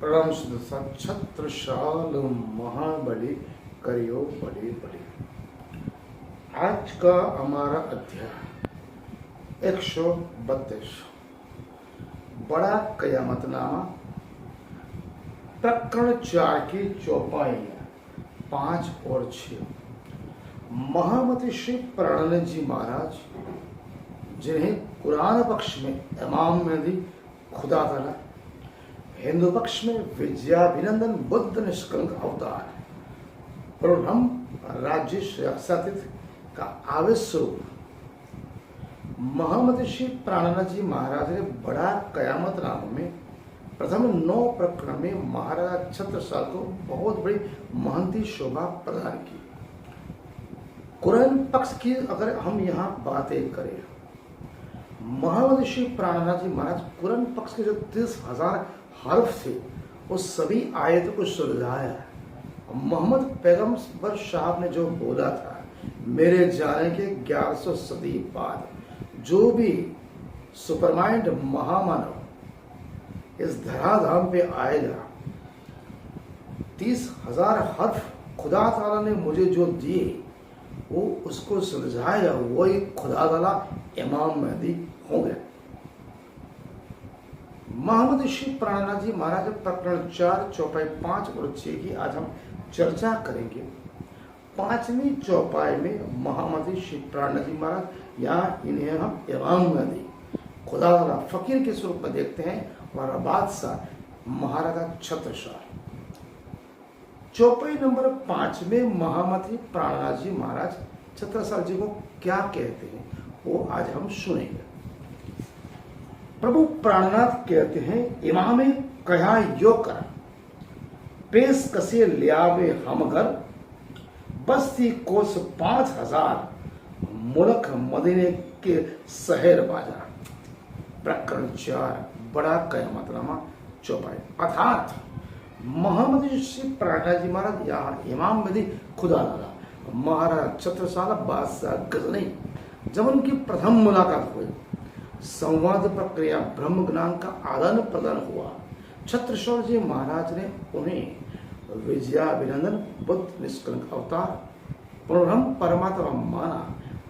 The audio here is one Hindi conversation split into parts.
प्रणाम छत्रसाल महाबली करियो बड़े बड़े। आज का हमारा अध्याय 132 बड़ा कयामतनामा प्रकरण 4 की चौपाइयां 5 और 6। महामती श्री प्राणानंद जी महाराज, जिन्हें कुरान पक्ष में इमाम मेहदी खुदा तआला, हिंदू पक्ष में विजयाभिनंदन बुद्ध निष्कलंक अवतार और हम राज्य श्रेयसातीत का आवेश स्वरूप महामती श्री प्राणानंद जी महाराज ने बड़ा कयामत नाम में प्रथम 9 प्रकरण में महाराजा छत्रसाल को बहुत बड़ी महंती शोभा प्रदान की। कुरान पक्ष की अगर हम यहाँ बातें करें, महामती श्री प्राणानंद जी महाराज कुरान पक्ष के जो 30,000 हर्फ थे उस सभी आयतों को सुलझाया। मोहम्मद पैगंबर साहब ने जो बोला था, मेरे जाने के 1100 सदी बाद जो भी सुपरमाइंड महामानव इस धराधाम पे आएगा, 30,000 हर्फ खुदा ताला ने मुझे जो दिए वो उसको सुलझाएगा, वही खुदा ताला इमाम मेहदी होंगे। महामती श्री प्राणानंद जी महाराज प्रकरण 4 चौपाई 5 और 6 की आज हम चर्चा करेंगे। 5वीं चौपाई में महामती श्री प्राणानंद जी महाराज, यहाँ इन्हें हम इमाम मेहदी खुदा ताला फकीर के स्वरूप में देखते हैं और बादशाह महाराजा छत्रसाल। चौपाई नंबर 5 में महामती प्राणानंद जी महाराज छत्रसाल जी को क्या कहते हैं वो आज हम सुनेंगे। प्रभु प्राणनाथ कहते हैं, इमामे कहा यो कर पेश कसे लियावे हम घर, बस्ती कोस 5,000 मुल्क मदीने के शहर बाजार। प्रकरण 4 बड़ा कयामतनामा चौपाई। अर्थात महामती श्री प्राणानंद जी महाराज यहाँ इमाम मेहदी खुदा ताला महाराज छत्रसाल बादशाह गजनी, जब उनकी प्रथम मुलाकात हुई, संवाद प्रक्रिया ब्रह्म ज्ञान का आदान प्रदान हुआ। छत्रसाल जी महाराज ने उन्हें विजयाभिनंदन बुद्ध निष्कलंक अवतार पुनर्ब्रह्म परमात्मा माना।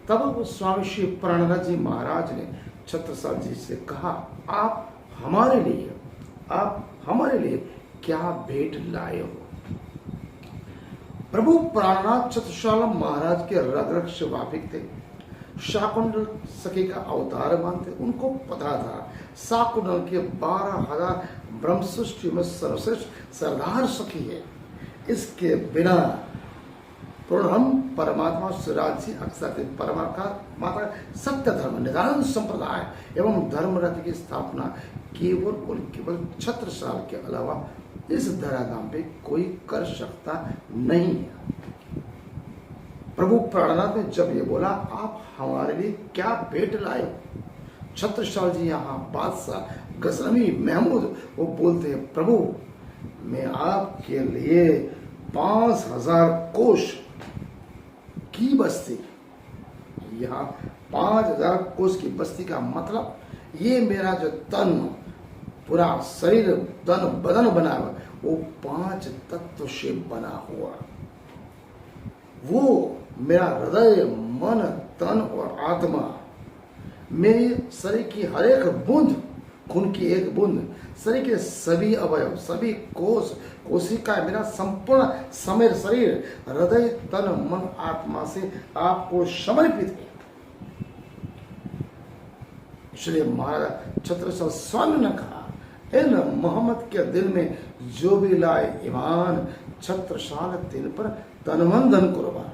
तब स्वामी श्री प्राणानंद जी महाराज ने छत्रसाल जी से कहा, आप हमारे लिए क्या भेंट लाए हो। प्रभु प्राणनाथ छत्रसाल महाराज के रग रग स्वाभाविक थे, शाकुंडल सखी का अवतार मानते। उनको पता था शाकुंडल के 12,000 ब्रह्म सृष्टि में सर्वश्रेष्ठ सरदार सखी है। इसके बिना पूर्ण परमात्मा सुराजी अक्षर परमात्मा सत्य धर्म निदान संप्रदाय एवं धर्म रथ की स्थापना केवल छत्रसाल के अलावा इस धराधाम पे कोई कर सकता नहीं है। प्रभु प्राणनाथ ने जब ये बोला, आप हमारे लिए क्या भेंट लाए। छत्रसाल जी यहाँ बादशाह गजनवी महमूद वो बोलते हैं, प्रभु मैं आपके लिए 5,000 कोष की बस्ती, यहाँ 5,000 कोष की बस्ती का मतलब ये मेरा जो तन पूरा शरीर तन बदन बना हुआ वो 5 तत्व से बना हुआ, वो मेरा हृदय मन तन और आत्मा, मेरे शरीर की हर एक बूंद, खून की एक बूंद, शरीर के सभी अवयव, सभी कोशिका, मेरा संपूर्ण समेत शरीर हृदय तन मन आत्मा से आपको समर्पित है। इसलिए महाराज छत्रसाल स्वयं ने कहा, इन मोहम्मद के दिल में जो भी लाए ईमान, छत्रसाल दिन पर तन मन धन कुर्बान।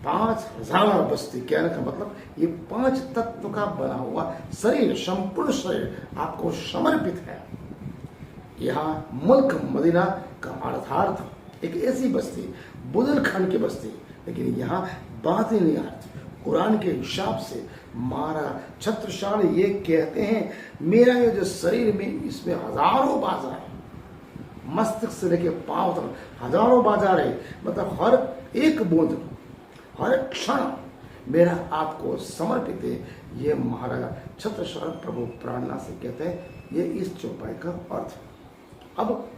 5,000 बस्ती कहने का मतलब ये 5 तत्व का बना हुआ शरीर, संपूर्ण शरीर आपको समर्पित है। यहाँ मुल्क मदीना का अर्थार्थ एक ऐसी बस्ती, बुदेलखंड की बस्ती, लेकिन यहाँ बातिनी अर्थ कुरान के हिसाब से महाराज छत्रसाल ये कहते हैं, मेरा ये जो शरीर में इसमें हजारों बाजार है, मस्तिष्क से लेके पांव तक हजारों बाजार है, मतलब हर एक बूंद हर क्षण मेरा आपको समर्पित है। ये महाराजा छत्रसाल प्रभु प्राणनाथ से कहते हैं, ये इस चौपाई का अर्थ है। अब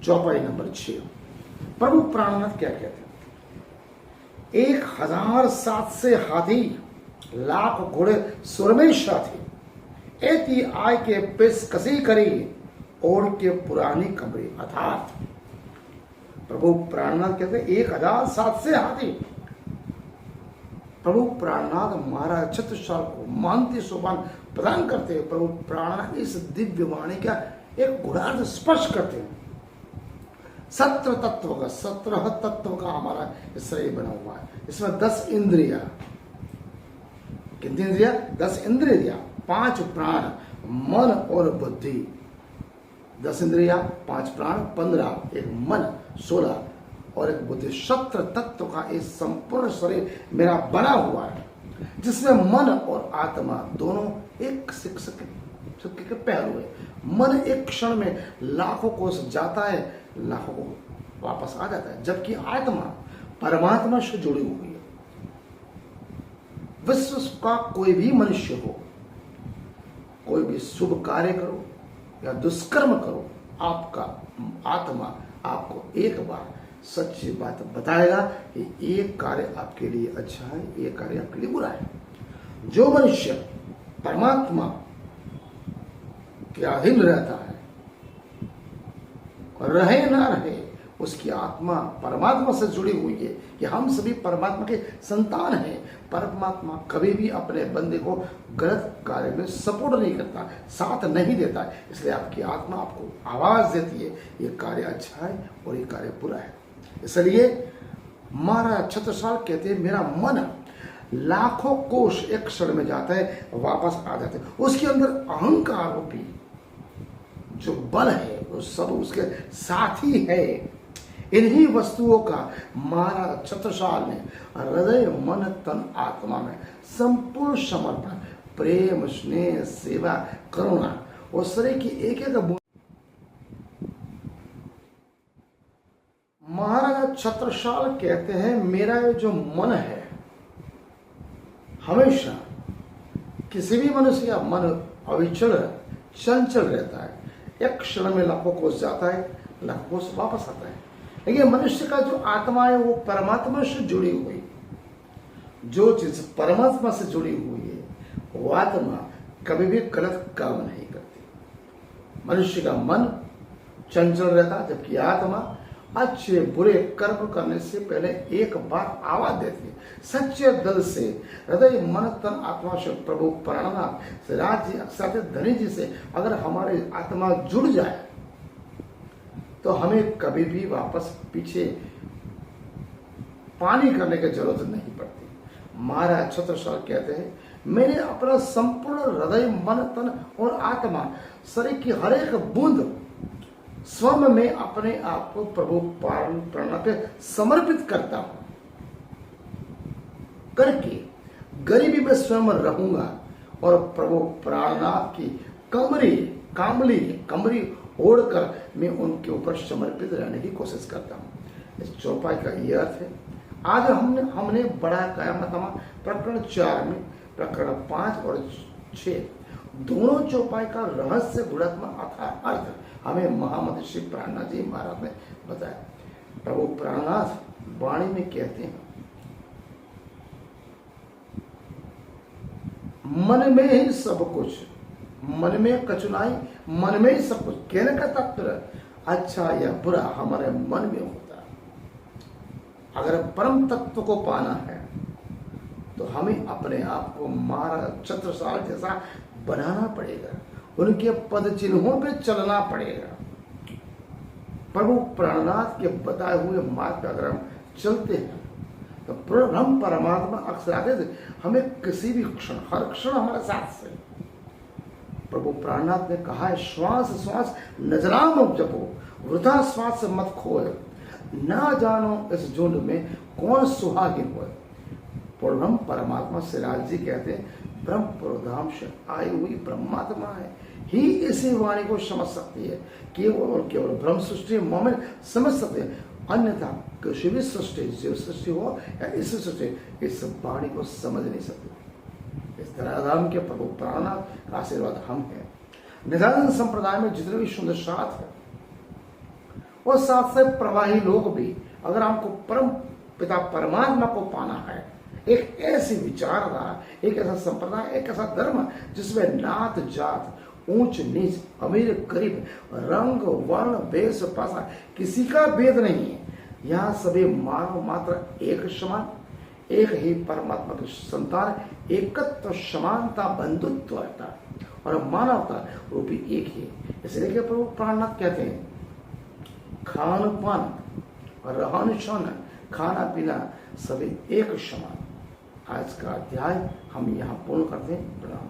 चौपाई नंबर 6 प्रभु प्राणनाथ क्या कहते हैं? 1000 से हाथी, लाख घोड़े सुर में साथी, एती आय के पेश कसी करी, और के पुरानी कमरे। अर्थात प्रभु प्राणनाथ कहते हैं 1007 से हाथी। प्रभु प्राणनाथ महाराज छत्रसाल को मानती सोपान प्रदान करते हैं। प्रभु प्राणनाथ इस दिव्य वाणी का एक गुणार्थ स्पर्श करते हैं। 17 तत्व का हमारा शरीर बना हुआ है। इसमें 10 इंद्रिया, कितनी इंद्रिया? 10 इंद्रिया, 5 प्राण, मन और बुद्धि। 10 इंद्रिया, 5 प्राण, 15, एक मन, 16 और एक बुद्धि। 17 तत्व का एक संपूर्ण शरीर मेरा बना हुआ है, जिसमें मन और आत्मा दोनों एक शिक्षक के पहलू है। मन एक क्षण में लाखों कोस जाता है, लाखों को वापस आ जाता है, जबकि आत्मा परमात्मा से जुड़ी हुई है। विश्व का कोई भी मनुष्य हो, कोई भी शुभ कार्य करो या दुष्कर्म करो, आपका आत्मा आपको एक बार सच्ची बात बताएगा कि ये कार्य आपके लिए अच्छा है, ये कार्य आपके लिए बुरा है। जो मनुष्य परमात्मा के अधीन रहता है, रहे ना रहे, उसकी आत्मा परमात्मा से जुड़ी हुई है कि हम सभी परमात्मा के संतान हैं। परमात्मा कभी भी अपने बंदे को गलत कार्य में सपोर्ट नहीं करता, साथ नहीं देता। इसलिए आपकी आत्मा आपको आवाज देती है ये कार्य अच्छा है और ये कार्य बुरा है। इसलिए महाराज छत्रसाल कहते हैं मेरा मन लाखों कोष एक क्षण में जाता है, वापस आ जाते हैं। उसके अंदर अहंकार रूपी जो बल है वो सब उसके साथी है। इन्हीं वस्तुओं का महाराज छत्रसाल ने हृदय, मन, तन, आत्मा में संपूर्ण समर्पण, प्रेम, स्नेह, सेवा, करुणा और शरीर की एक एक बूंद। महाराज छत्रसाल कहते हैं मेरा ये जो मन है हमेशा किसी भी मनुष्य का मन अविचल चंचल रहता है। एक क्षण में लाखों कोस जाता है, लाखों कोस वापस आता है। लेकिन मनुष्य का जो आत्मा है वो परमात्मा से जुड़ी हुई, जो चीज परमात्मा से जुड़ी हुई है वो आत्मा कभी भी गलत काम नहीं करती। मनुष्य का मन चंचल रहता, जबकि आत्मा अच्छे बुरे कर्म करने से पहले एक बार आवाज देती है। सच्चे दिल से हृदय, मन, तन, आत्मा से प्रभु प्राणनाथ से राज जी, अक्षर धनी जी से अगर हमारी आत्मा जुड़ जाए तो हमें कभी भी वापस पीछे पानी करने की जरूरत नहीं पड़ती। महाराज छत्रसाल कहते हैं मैंने अपना संपूर्ण हृदय, मन, तन और आत्मा, शरीर की हर एक बूंद स्वयं में अपने आप को प्रभु प्राणनाथ पे समर्पित करता हूं करके गरीबी में स्वयं रहूंगा और प्रभु प्राणनाथ की कमरी ओढ़कर मैं उनके ऊपर समर्पित रहने की कोशिश करता हूं। इस चौपाई का यह अर्थ है। आज हमने बड़ा कयामतनामा प्रकरण 4 में प्रकरण 5 और 6 दोनों चौपाई का रहस्य गुणात्मक अर्थ हमें महामनीषी प्राणनाथ जी महाराज ने बताया। प्रभु प्राणनाथ वाणी में कहते हैं मन में ही सब कुछ, मन में कचुनाई, मन में ही सब कुछ। कहने का तात्पर्य अच्छा या बुरा हमारे मन में होता है। अगर परम तत्व को पाना है तो हमें अपने आप को महाराज छत्रसाल जैसा बनाना पड़ेगा, उनके पद चिन्हों पे चलना पड़ेगा। प्रभु प्राणनाथ के बताए हुए मार्ग पर अगर हम चलते हैं तो हम परमात्मा अक्सर आते थे हमें किसी भी क्षण, हर क्षण हमारे साथ से। प्रभु प्राणनाथ ने कहा है श्वास श्वास नजराम जपो, वृथा श्वास मत खोए, ना जानो इस झुंड में कौन सुहागिन होए। पूर्णम परमात्मा सिराज जी कहते हैं ब्रह्म पुरोधाम से आई हुई ब्रह्मात्मा है ही इसी वाणी को समझ सकती है। केवल और केवल ब्रह्म सृष्टि मोमेंट समझ सकते हैं, अन्यथा किसी भी सृष्टि, जीव सृष्टि हो या इस सृष्टि, इस वाणी को समझ नहीं सकते। इस तरह राम के प्रभु प्राणनाथ का आशीर्वाद हम हैं। निरानंद संप्रदाय में जितने भी सुंदर साथ है और साथ से प्रवाही लोग भी, अगर हमको परम पिता परमात्मा को पाना है, एक ऐसी विचारधारा, एक ऐसा संप्रदाय, एक ऐसा धर्म जिसमें नात जात, ऊंच नीच, अमीर गरीब, रंग वर्ण वेश भाषा किसी का भेद नहीं है। यहाँ सभी मानव मात्र एक समान, एक ही परमात्मा के संतान, एकत्व, समानता, बंधुत्व रहता और मानवता रूपी एक ही। इसलिए कि प्रभु प्राणनाथ कहते हैं खान पान रहन सहन, खाना पीना सभी एक समान। आज का अध्याय हम यहाँ पूर्ण करते हैं। प्रणाम।